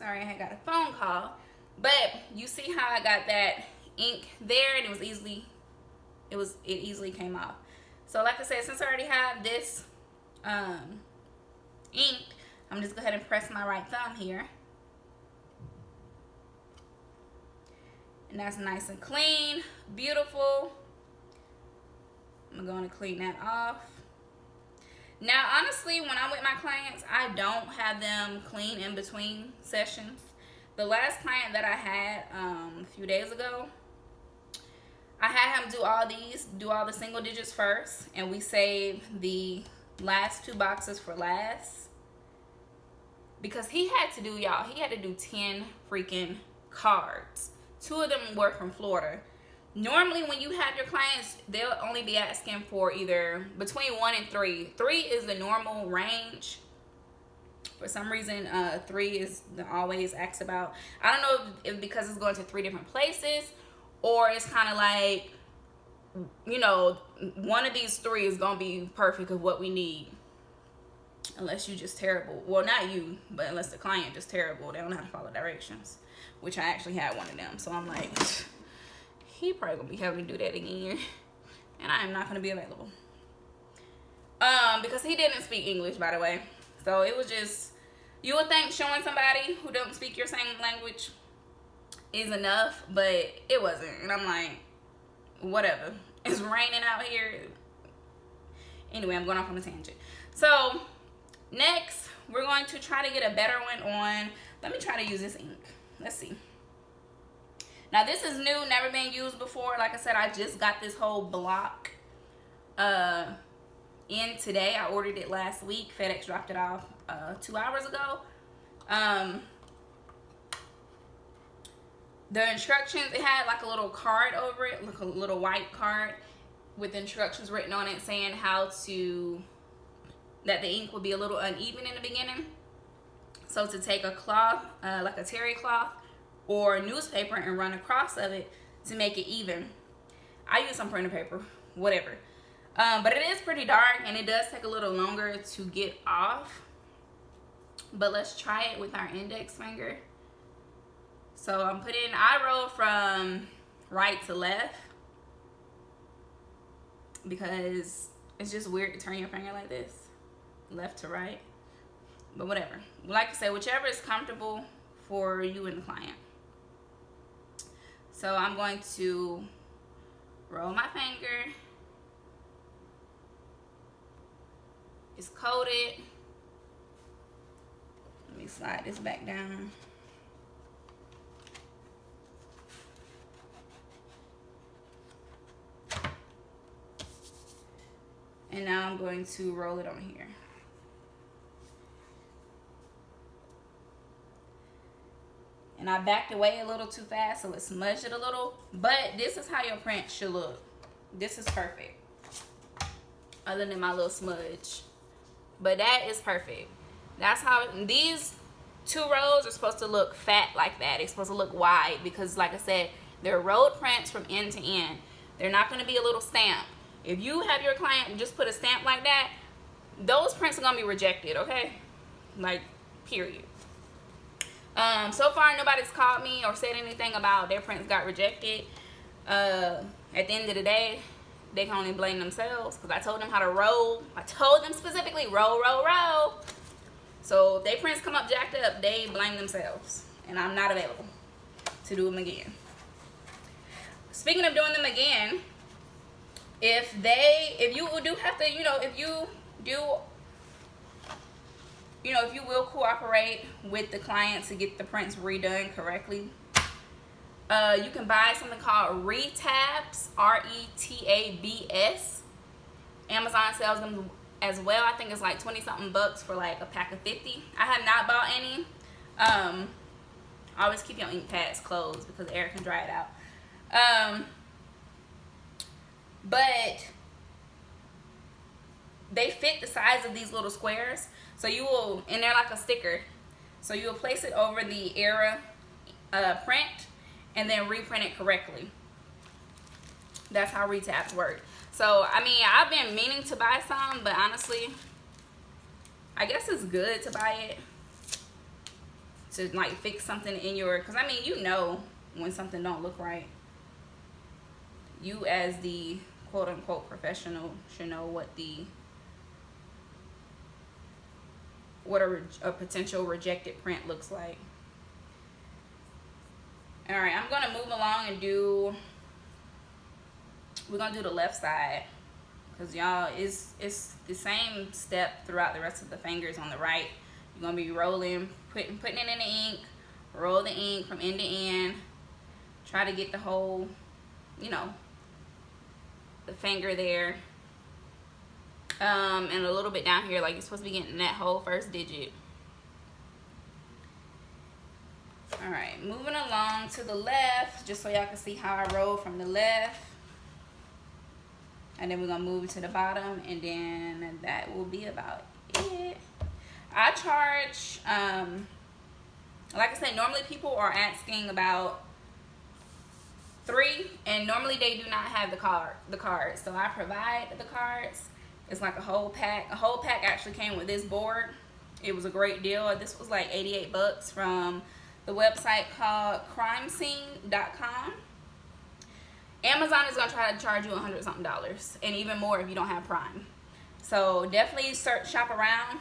Sorry, I had got a phone call. But you see how I got that ink there, and it easily came off. So like I said, since I already have this ink, I'm just go ahead and press my right thumb here. And that's nice and clean, beautiful. I'm going to clean that off. Now, honestly, when I'm with my clients, I don't have them clean in between sessions. The last client that I had a few days ago, I had him do all the single digits first, and we saved the last 2 boxes for last. Because he had to do 10 freaking cards. 2 of them were from Florida. Normally, when you have your clients, they'll only be asking for either between 1 and 3. 3 is the normal range. For some reason, 3 is always asked about. I don't know if because it's going to 3 different places, or it's kind of like, you know, one of these 3 is going to be perfect of what we need. Unless you just terrible. Well, not you, but unless the client just terrible. They don't know how to follow directions. Which I actually had one of them. So I'm like, he probably going to be having to do that again. And I am not going to be available. Because he didn't speak English, by the way. So it was just, you would think showing somebody who don't speak your same language is enough. But it wasn't. And I'm like, whatever. It's raining out here. Anyway, I'm going off on a tangent. So next, we're going to try to get a better one on. Let me try to use this ink. Let's see. Now, this is new, never been used before. Like I said, I just got this whole block in today. I ordered it last week. FedEx dropped it off 2 hours ago. The instructions, it had like a little card over it, like a little white card with instructions written on it saying that the ink would be a little uneven in the beginning. So to take a cloth, like a terry cloth or newspaper, and run across of it to make it even. I use some printer paper, whatever. But it is pretty dark, and it does take a little longer to get off. But let's try it with our index finger. So I roll from right to left because it's just weird to turn your finger like this, left to right. But whatever. Like I said, whichever is comfortable for you and the client. So I'm going to roll my finger. It's coated. Let me slide this back down. And now I'm going to roll it on here. And I backed away a little too fast, so it smudged it a little. But this is how your print should look. This is perfect. Other than my little smudge. But that is perfect. That's how these 2 rows are supposed to look fat like that. It's supposed to look wide because, like I said, they're rolled prints from end to end. They're not going to be a little stamp. If you have your client just put a stamp like that, those prints are going to be rejected, okay? Like, period. So far, nobody's called me or said anything about their prints got rejected. At the end of the day, they can only blame themselves because I told them how to roll. I told them specifically, roll, roll, roll. So if their prints come up jacked up, they blame themselves. And I'm not available to do them again. Speaking of doing them again, if you do have to, if you will cooperate with the client to get the prints redone correctly, you can buy something called retabs, R-E-T-A-B-S. Amazon sells them as well. I think it's like 20-something bucks for like a pack of 50. I have not bought any. Always keep your ink pads closed because air can dry it out. But they fit the size of these little squares. So you will, and they're like a sticker. So you will place it over the era print and then reprint it correctly. That's how retabs work. So, I mean, I've been meaning to buy some, but honestly, I guess it's good to buy it to like fix something in your, because I mean, you know when something don't look right. You as the quote unquote professional should know what a potential rejected print looks like. All right, I'm gonna move along and we're gonna do the left side, because y'all, it's the same step throughout the rest of the fingers on the right. You're gonna be rolling, putting it in the ink, roll the ink from end to end, try to get the whole, you know, the finger there, and a little bit down here, like you're supposed to be getting that whole first digit. All right, moving along to the left, just so y'all can see how I roll from the left. And then we're gonna move to the bottom, and then that will be about it. I charge, like I said, normally people are asking about 3, and normally they do not have the cards. So I provide the cards. It's like a whole pack. A whole pack actually came with this board. It was a great deal. This was like 88 bucks from the website called crimescene.com. Amazon is gonna try to charge you $100 something, and even more if you don't have Prime. So definitely shop around.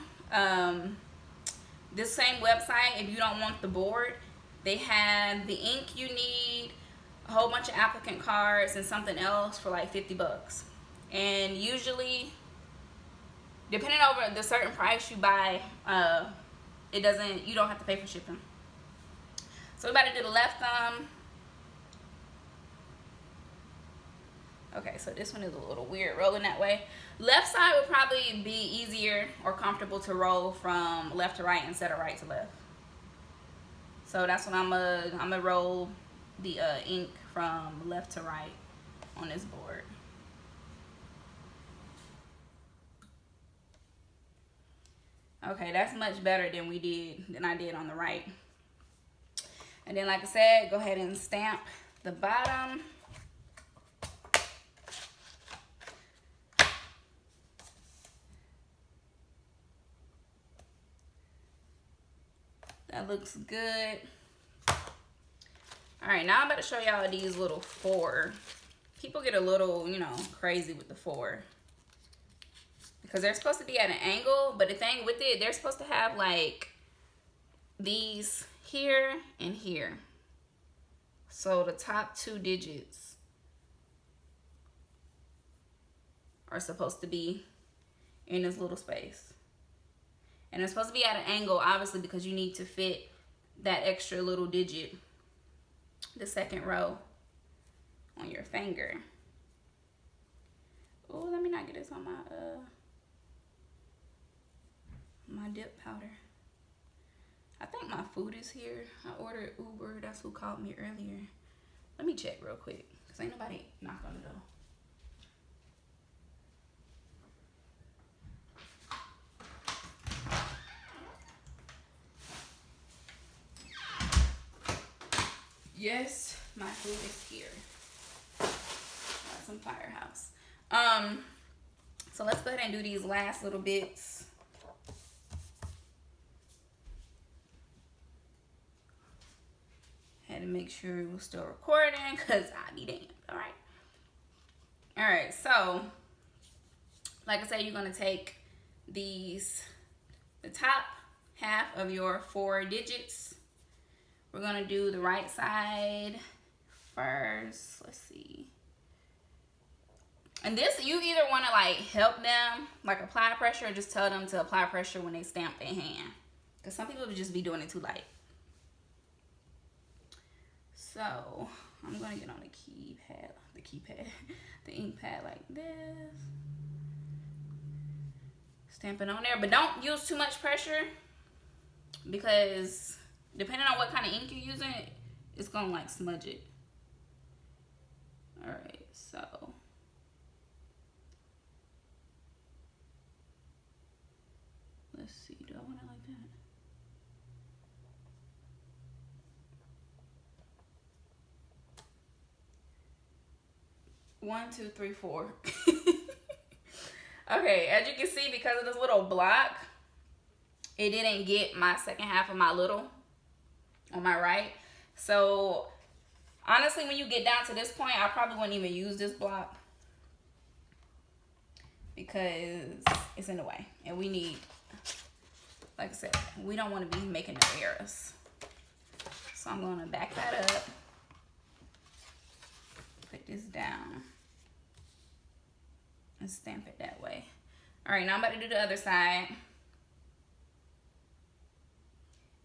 This same website, if you don't want the board, they have the ink you need, a whole bunch of applicant cards, and something else for like 50 bucks. And usually, depending over the certain price you buy, you don't have to pay for shipping. So we're about to do the left thumb. Okay, so this one is a little weird rolling that way. Left side would probably be easier or comfortable to roll from left to right instead of right to left. So that's when I'm gonna roll the ink from left to right on this board. Okay, that's much better than I did on the right. And then, like I said, go ahead and stamp the bottom. That looks good. All right, now I'm about to show y'all these little 4. People get a little, you know, crazy with the 4. Because they're supposed to be at an angle, but the thing with it, they're supposed to have like these here and here. So the top 2 digits are supposed to be in this little space. And it's supposed to be at an angle, obviously, because you need to fit that extra little digit, the second row, on your finger. Oh, let me not get this on my dip powder. I think my food is here. I ordered Uber. That's who called me earlier. Let me check real quick, because ain't nobody knocked on the door. Yes, my food is here. Got some Firehouse. So let's go ahead and do these last little bits. Had to make sure it was still recording, because I be damned. All right, so like I said, you're gonna take the top half of your 4 digits. We're gonna do the right side first. Let's see. And this, you either want to like help them, like apply pressure, or just tell them to apply pressure when they stamp their hand, because some people would just be doing it too light. So I'm gonna get on the ink pad like this, stamping on there, but don't use too much pressure, because depending on what kind of ink you're using, it's gonna like smudge it. All right, so let's see, do I want it like that? One, two, three, 4. Okay, as you can see, because of this little block, it didn't get my second half of my little. on my right. So honestly, when you get down to this point, I probably wouldn't even use this block because it's in the way. And we need, like I said, we don't want to be making no errors. So I'm going to back that up. Put this down. And stamp it that way. All right, now I'm about to do the other side.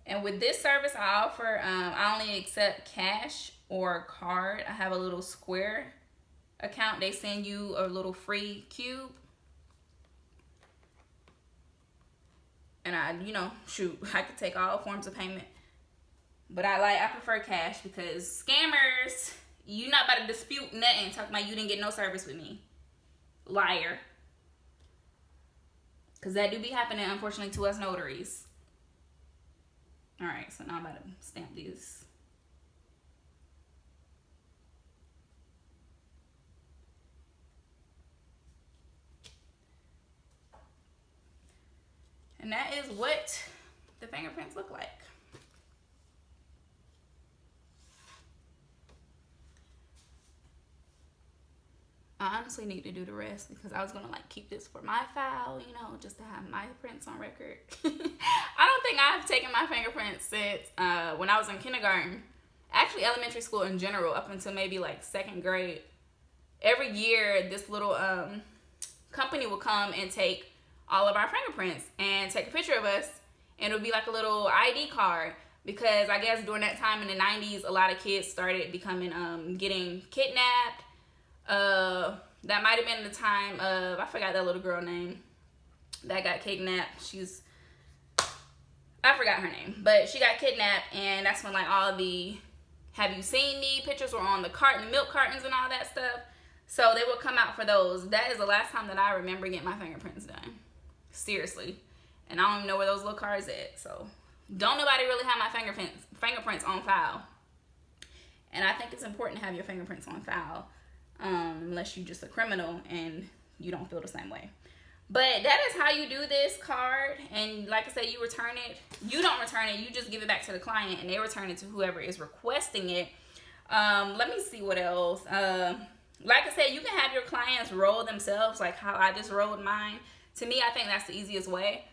And with this service I offer, I only accept cash or card. I have a little Square account. They send you a little free cube. And I, you know, shoot, I could take all forms of payment. But I prefer cash because scammers, you not about to dispute nothing talking about you didn't get no service with me. Liar. Because that do be happening, unfortunately, to us notaries. All right, so now I'm about to stamp these. And that is what the fingerprints look like. I honestly need to do the rest because I was gonna like keep this for my file, you know, just to have my prints on record. I don't think I've taken my fingerprints since when I was in kindergarten. Actually, elementary school in general, up until maybe like 2nd grade. Every year, this little company will come and take all of our fingerprints and take a picture of us, and it'll be like a little ID card. Because I guess during that time in the 90s, a lot of kids started becoming getting kidnapped. That might have been the time of, I forgot that little girl name that got kidnapped. I forgot her name, but she got kidnapped, and that's when like all the have you seen me pictures were on the milk cartons and all that stuff. So they would come out for those. That is the last time that I remember getting my fingerprints done. Seriously. And I don't even know where those little cards at. So don't nobody really have my fingerprints on file. And I think it's important to have your fingerprints on file. Unless you're just a criminal and you don't feel the same way. But that is how you do this card. And like I said, you return it. You don't return it. You just give it back to the client and they return it to whoever is requesting it. Let me see what else. Like I said, you can have your clients roll themselves like how I just rolled mine. To me, I think that's the easiest way.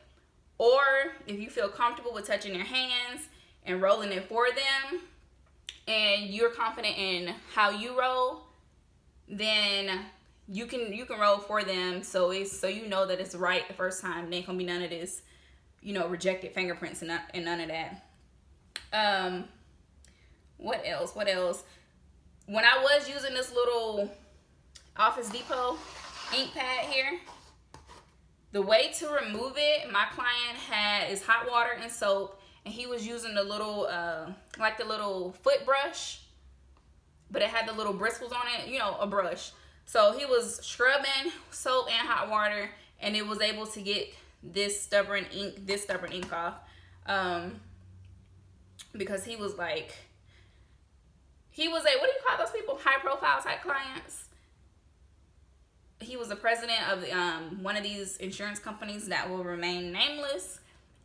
Or if you feel comfortable with touching your hands and rolling it for them and you're confident in how you roll, then you can roll for them so you know that it's right the first time. There ain't gonna be none of this, you know, rejected fingerprints and none of that. What else? When I was using this little Office Depot ink pad here, the way to remove it, my client is hot water and soap, and he was using the little like the little foot brush, but it had the little bristles on it, you know, a brush. So he was scrubbing soap and hot water, and it was able to get this stubborn ink off. Because he was a, what do you call those people? High profile type clients. He was the president of one of these insurance companies that will remain nameless.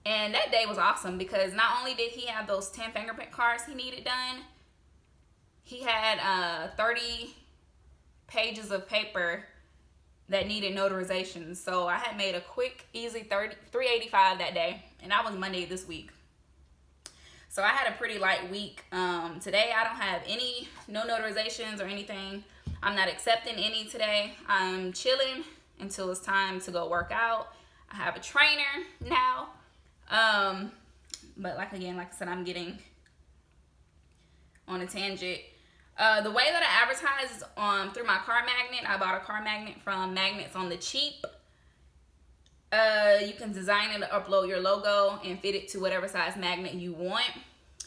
And that day was awesome because not only did he have those 10 fingerprint cards he needed done, he had 30 pages of paper that needed notarization. So I had made a quick, easy $385 that day, and that was Monday this week. So I had a pretty light week. Today I don't have no notarizations or anything. I'm not accepting any today. I'm chilling until it's time to go work out. I have a trainer now. But like I said, I'm getting on a tangent. The way that I advertise is through my car magnet. I bought a car magnet from Magnets on the Cheap. You can design it, upload your logo, and fit it to whatever size magnet you want.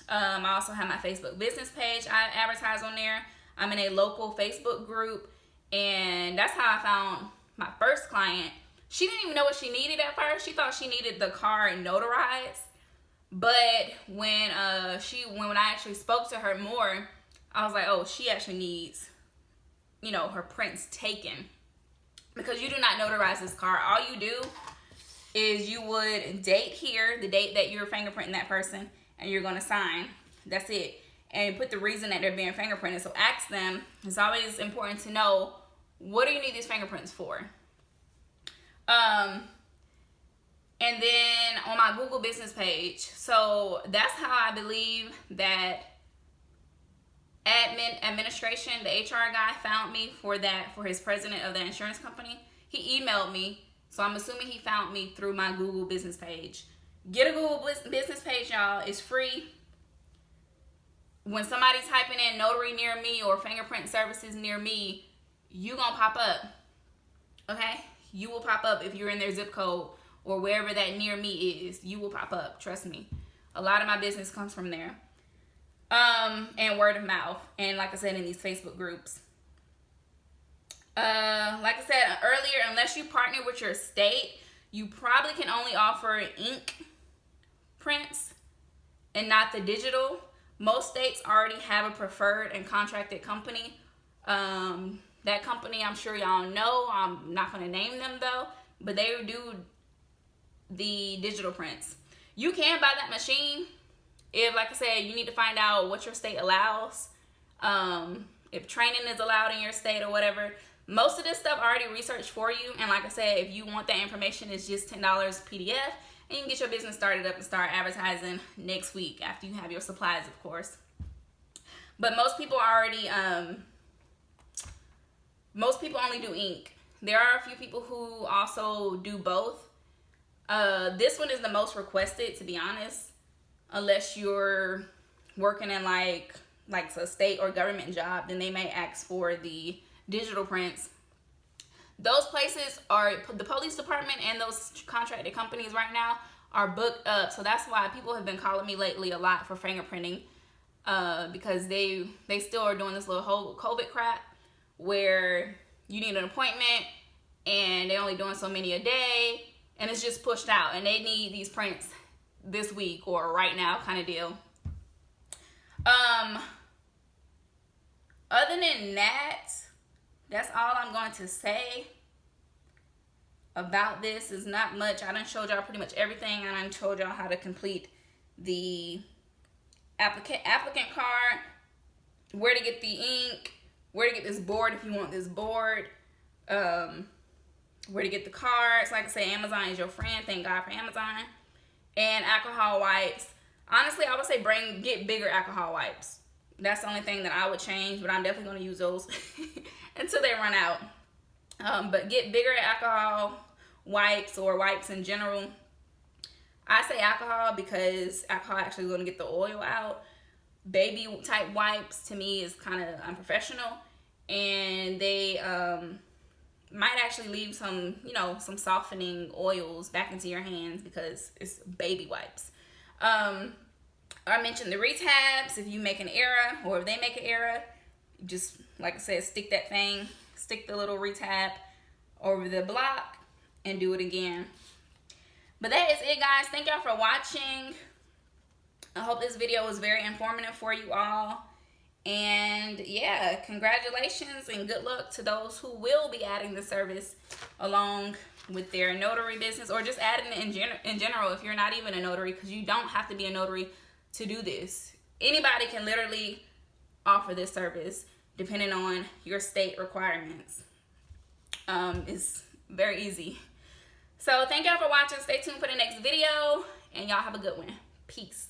I also have my Facebook business page. I advertise on there. I'm in a local Facebook group, and that's how I found my first client. She didn't even know what she needed at first. She thought she needed the car notarized. But when I actually spoke to her more, I was like, oh, she actually needs, you know, her prints taken. Because you do not notarize this car. All you do is you would date here, the date that you're fingerprinting that person, and you're going to sign. That's it. And put the reason that they're being fingerprinted. So ask them. It's always important to know, what do you need these fingerprints for? And then on my Google business page, so that's how I believe that administration, the HR guy, found me for his president of the insurance company. He emailed me, so I'm assuming he found me through my Google business page. Get a Google business page, y'all. It's free. When somebody's typing in notary near me or fingerprint services near me, you gonna pop up. Okay? You will pop up if you're in their zip code or wherever that near me is. You will pop up. Trust me. A lot of my business comes from there. And word of mouth. And like I said, in these Facebook groups. Like I said earlier, unless you partner with your state, you probably can only offer ink prints and not the digital. Most states already have a preferred and contracted company. That company, I'm sure y'all know. I'm not going to name them though, but they do the digital prints. You can buy that machine if, like I said, you need to find out what your state allows. If training is allowed in your state or whatever. Most of this stuff I already researched for you. And like I said, if you want that information, it's just $10 PDF. And you can get your business started up and start advertising next week after you have your supplies, of course. But most people already, most people only do ink. There are a few people who also do both. This one is the most requested, to be honest, unless you're working in like a state or government job, then they may ask for the digital prints. Those places are, the police department and those contracted companies right now are booked up. So that's why people have been calling me lately a lot for fingerprinting, because they still are doing this little whole COVID crap where you need an appointment and they're only doing so many a day, and it's just pushed out, and they need these prints this week or right now kind of deal. Other than that, that's all I'm going to say about this. Is not much. I done showed y'all pretty much everything. I done told y'all how to complete the applicant card, where to get the ink, where to get this board if you want this board, where to get the cards. Like I say, Amazon is your friend. Thank God for Amazon. And alcohol wipes. Honestly, I would say get bigger alcohol wipes. That's the only thing that I would change, but I'm definitely going to use those until they run out. But get bigger alcohol wipes or wipes in general. I say alcohol because alcohol actually is going to get the oil out. Baby type wipes to me is kind of unprofessional, and they might actually leave some, some softening oils back into your hands because it's baby wipes. I mentioned the retabs. If you make an error or if they make an error, just, like I said, stick the little retab over the block and do it again. But that is it, guys. Thank y'all for watching. I hope this video was very informative for you all. And yeah, congratulations and good luck to those who will be adding the service along with their notary business, or just adding it in general if you're not even a notary, because you don't have to be a notary to do this. Anybody can literally offer this service depending on your state requirements. It's very easy. So thank y'all for watching. Stay tuned for the next video, and y'all have a good one. Peace.